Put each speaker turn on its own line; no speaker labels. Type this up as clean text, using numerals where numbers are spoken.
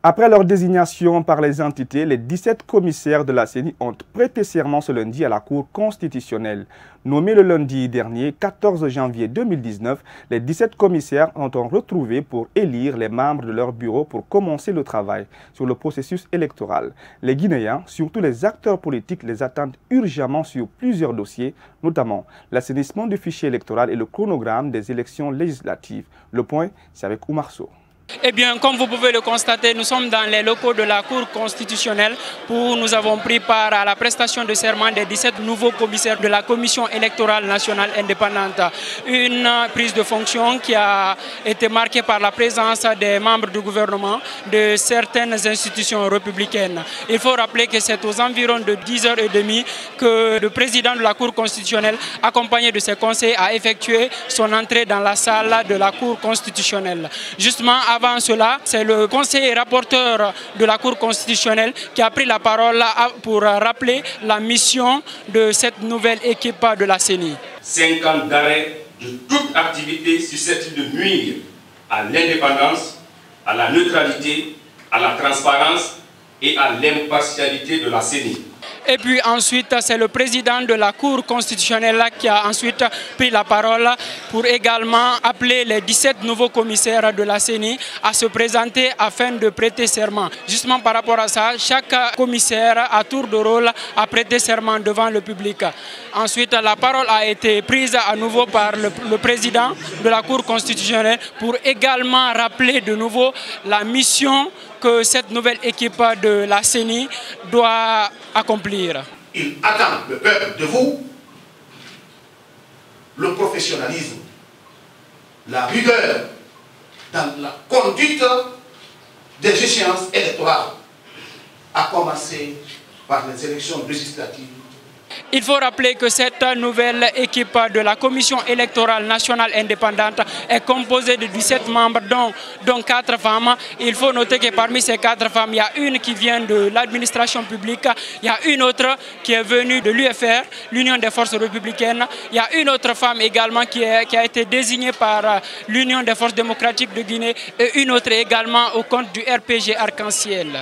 Après leur désignation par les entités, les 17 commissaires de la CENI ont prêté serment ce lundi à la Cour constitutionnelle. Nommés le lundi dernier, 14 janvier 2019, les 17 commissaires ont retrouvé pour élire les membres de leur bureau pour commencer le travail sur le processus électoral. Les Guinéens, surtout les acteurs politiques, les attendent urgemment sur plusieurs dossiers, notamment l'assainissement du fichier électoral et le chronogramme des élections législatives. Le point, c'est avec Oumar Sow.
Eh bien, comme vous pouvez le constater, nous sommes dans les locaux de la Cour constitutionnelle où nous avons pris part à la prestation de serment des 17 nouveaux commissaires de la Commission électorale nationale indépendante. Une prise de fonction qui a été marquée par la présence des membres du gouvernement de certaines institutions républicaines. Il faut rappeler que c'est aux environs de 10h30 que le président de la Cour constitutionnelle, accompagné de ses conseillers, a effectué son entrée dans la salle de la Cour constitutionnelle. Justement, avant cela, c'est le conseiller rapporteur de la Cour constitutionnelle qui a pris la parole pour rappeler la mission de cette nouvelle équipe de la CENI.
5 ans d'arrêt de toute activité susceptible de nuire à l'indépendance, à la neutralité, à la transparence et à l'impartialité de la CENI.
Et puis ensuite, c'est le président de la Cour constitutionnelle qui a ensuite pris la parole pour également appeler les 17 nouveaux commissaires de la CENI à se présenter afin de prêter serment. Justement par rapport à ça, chaque commissaire à tour de rôle a prêté serment devant le public. Ensuite, la parole a été prise à nouveau par le président de la Cour constitutionnelle pour également rappeler de nouveau la mission que cette nouvelle équipe de la CENI doit accomplir.
Il attend le peuple de vous, le professionnalisme, la rigueur dans la conduite des échéances électorales, à commencer par les élections législatives.
Il faut rappeler que cette nouvelle équipe de la Commission électorale nationale indépendante est composée de 17 membres, dont 4 femmes. Il faut noter que parmi ces 4 femmes, il y a une qui vient de l'administration publique, il y a une autre qui est venue de l'UFR, l'Union des forces républicaines. Il y a une autre femme également qui a été désignée par l'Union des forces démocratiques de Guinée et une autre également au compte du RPG Arc-en-Ciel.